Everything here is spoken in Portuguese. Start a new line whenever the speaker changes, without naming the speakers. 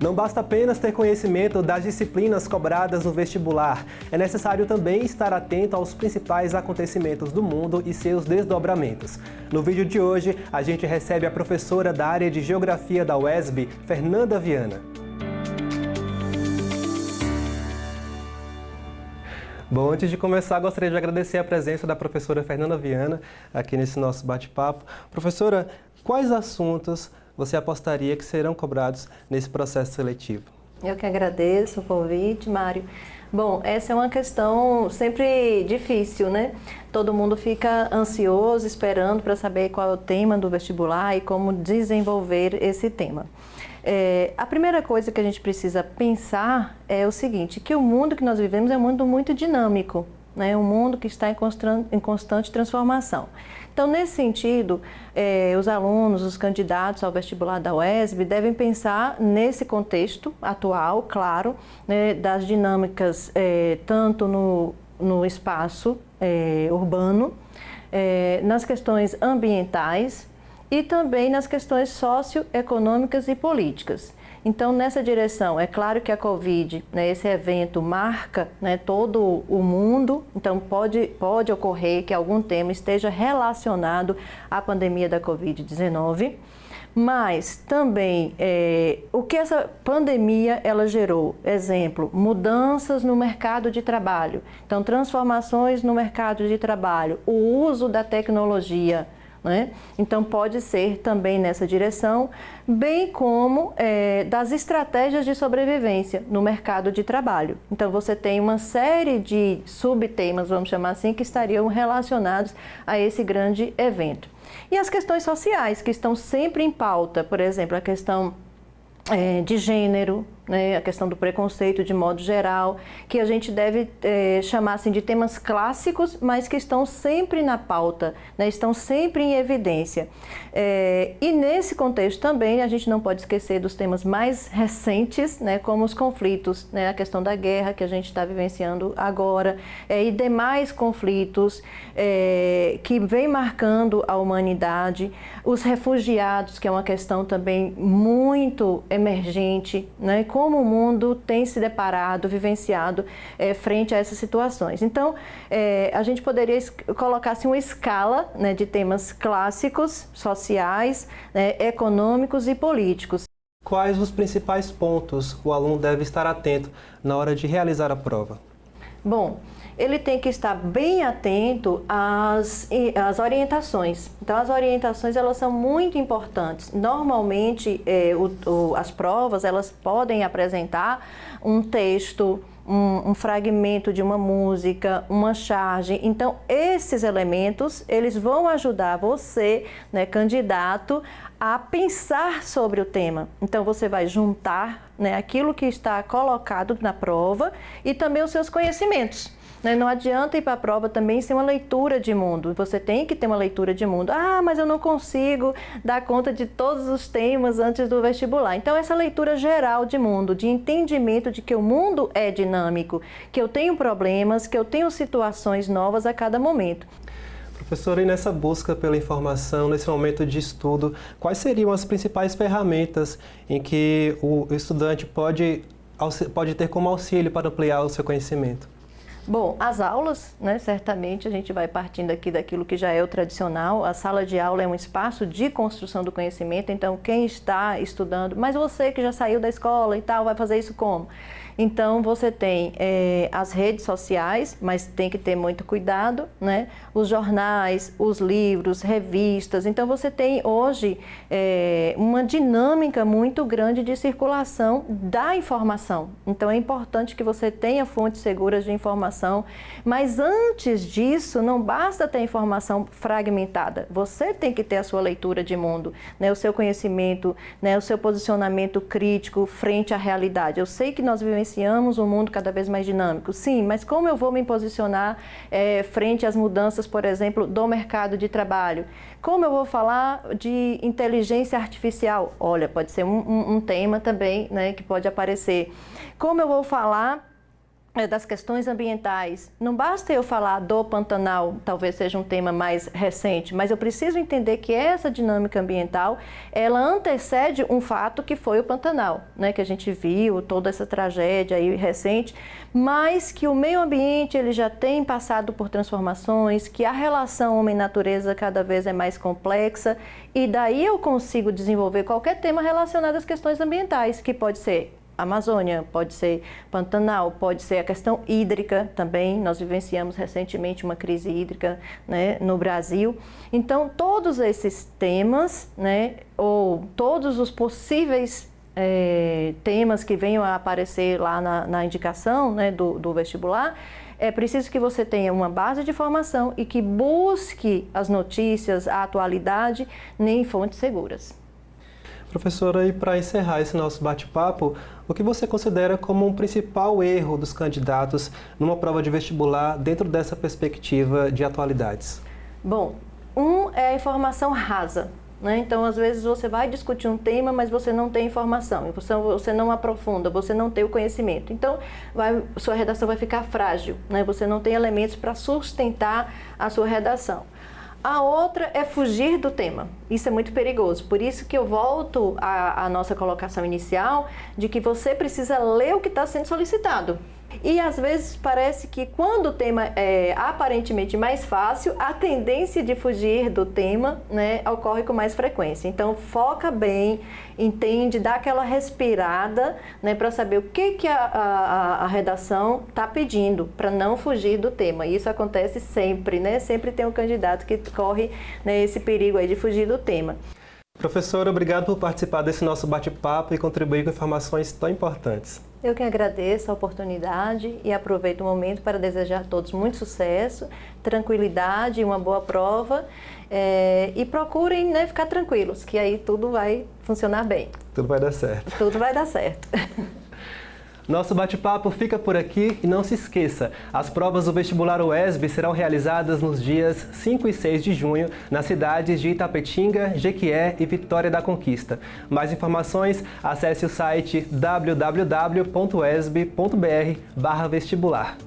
Não basta apenas ter conhecimento das disciplinas cobradas no vestibular. É necessário também estar atento aos principais acontecimentos do mundo e seus desdobramentos. No vídeo de hoje, a gente recebe a professora da área de Geografia da UESB, Fernanda Viana. Bom, antes de começar, gostaria de agradecer a presença da professora Fernanda Viana aqui nesse nosso bate-papo. Professora, quais assuntos você apostaria que serão cobrados nesse processo seletivo?
Eu que agradeço o convite, Mário. Bom, essa é uma questão sempre difícil, né? Todo mundo fica ansioso, esperando para saber qual é o tema do vestibular e como desenvolver esse tema. A primeira coisa que a gente precisa pensar é o seguinte, que o mundo que nós vivemos é um mundo muito dinâmico, né? Um mundo que está em constante transformação. Então, nesse sentido, os alunos, os candidatos ao vestibular da UESB devem pensar nesse contexto atual, claro, né, das dinâmicas tanto no espaço urbano, nas questões ambientais, e também nas questões socioeconômicas e políticas. Então, nessa direção, é claro que a Covid, né, esse evento marca, né, todo o mundo, então pode ocorrer que algum tema esteja relacionado à pandemia da Covid-19, mas também o que essa pandemia ela gerou, exemplo, mudanças no mercado de trabalho, então transformações no mercado de trabalho, o uso da tecnologia, né? Então pode ser também nessa direção, bem como das estratégias de sobrevivência no mercado de trabalho. Então você tem uma série de subtemas, vamos chamar assim, que estariam relacionados a esse grande evento. E as questões sociais, que estão sempre em pauta, por exemplo, a questão de gênero, né, a questão do preconceito de modo geral, que a gente deve chamar assim, de temas clássicos, mas que estão sempre na pauta, né, estão sempre em evidência. E nesse contexto também a gente não pode esquecer dos temas mais recentes, né, como os conflitos, né, a questão da guerra que a gente está vivenciando agora, e demais conflitos que vem marcando a humanidade, os refugiados, que é uma questão também muito emergente, né, como o mundo tem se deparado, vivenciado frente a essas situações. Então, a gente poderia colocar assim, uma escala, né, de temas clássicos, sociais, né, econômicos e políticos.
Quais os principais pontos o aluno deve estar atento na hora de realizar a prova?
Bom, ele tem que estar bem atento às orientações. Então, as orientações elas são muito importantes. Normalmente, as provas elas podem apresentar um texto, um fragmento de uma música, uma charge. Então, esses elementos eles vão ajudar você, né, candidato, a pensar sobre o tema. Então, você vai juntar, né, aquilo que está colocado na prova e também os seus conhecimentos. Não adianta ir para a prova também sem uma leitura de mundo. Você tem que ter uma leitura de mundo. Ah, mas eu não consigo dar conta de todos os temas antes do vestibular. Então, essa leitura geral de mundo, de entendimento de que o mundo é dinâmico, que eu tenho problemas, que eu tenho situações novas a cada momento.
Professora, e nessa busca pela informação, nesse momento de estudo, quais seriam as principais ferramentas em que o estudante pode ter como auxílio para ampliar o seu conhecimento?
Bom, as aulas, né, certamente a gente vai partindo aqui daquilo que já é o tradicional. A sala de aula é um espaço de construção do conhecimento, então quem está estudando, mas você que já saiu da escola e tal, vai fazer isso como? Então, você tem as redes sociais, mas tem que ter muito cuidado, né? Os jornais, os livros, revistas. Então, você tem hoje uma dinâmica muito grande de circulação da informação. Então, é importante que você tenha fontes seguras de informação, mas antes disso, não basta ter informação fragmentada. Você tem que ter a sua leitura de mundo, né? O seu conhecimento, né? O seu posicionamento crítico frente à realidade. Eu sei que nós vivenciamos um mundo cada vez mais dinâmico, sim, mas como eu vou me posicionar frente às mudanças, por exemplo, do mercado de trabalho? Como eu vou falar de inteligência artificial? Olha, pode ser um tema também, né, que pode aparecer. Como eu vou falar das questões ambientais. Não basta eu falar do Pantanal, talvez seja um tema mais recente, mas eu preciso entender que essa dinâmica ambiental, ela antecede um fato que foi o Pantanal, né? Que a gente viu toda essa tragédia aí recente, mas que o meio ambiente ele já tem passado por transformações, que a relação homem-natureza cada vez é mais complexa e daí eu consigo desenvolver qualquer tema relacionado às questões ambientais, que pode ser Amazônia, pode ser Pantanal, pode ser a questão hídrica também. Nós vivenciamos recentemente uma crise hídrica, né, no Brasil. Então, todos esses temas, né, ou todos os possíveis temas que venham a aparecer lá na indicação, né, do vestibular, é preciso que você tenha uma base de informação e que busque as notícias, a atualidade em fontes seguras.
Professora, e para encerrar esse nosso bate-papo, o que você considera como um principal erro dos candidatos numa prova de vestibular dentro dessa perspectiva de atualidades?
Bom, é a informação rasa, né? Então, às vezes você vai discutir um tema, mas você não tem informação, você não aprofunda, você não tem o conhecimento. Então, sua redação vai ficar frágil, né? Você não tem elementos para sustentar a sua redação. A outra é fugir do tema. Isso é muito perigoso. Por isso que eu volto à nossa colocação inicial de que você precisa ler o que está sendo solicitado. E às vezes parece que quando o tema é aparentemente mais fácil, a tendência de fugir do tema, né, ocorre com mais frequência. Então foca bem, entende, dá aquela respirada, né, para saber o que a redação está pedindo, para não fugir do tema. E isso acontece sempre, né? Sempre tem um candidato que corre, né, esse perigo aí de fugir do tema.
Professora, obrigado por participar desse nosso bate-papo e contribuir com informações tão importantes.
Eu que agradeço a oportunidade e aproveito o momento para desejar a todos muito sucesso, tranquilidade e uma boa prova. E procurem, né, ficar tranquilos, que aí tudo vai funcionar bem.
Tudo vai dar certo.
Tudo vai dar certo.
Nosso bate-papo fica por aqui e não se esqueça, as provas do vestibular UESB serão realizadas nos dias 5 e 6 de junho nas cidades de Itapetinga, Jequié e Vitória da Conquista. Mais informações, acesse o site www.uesb.br/vestibular.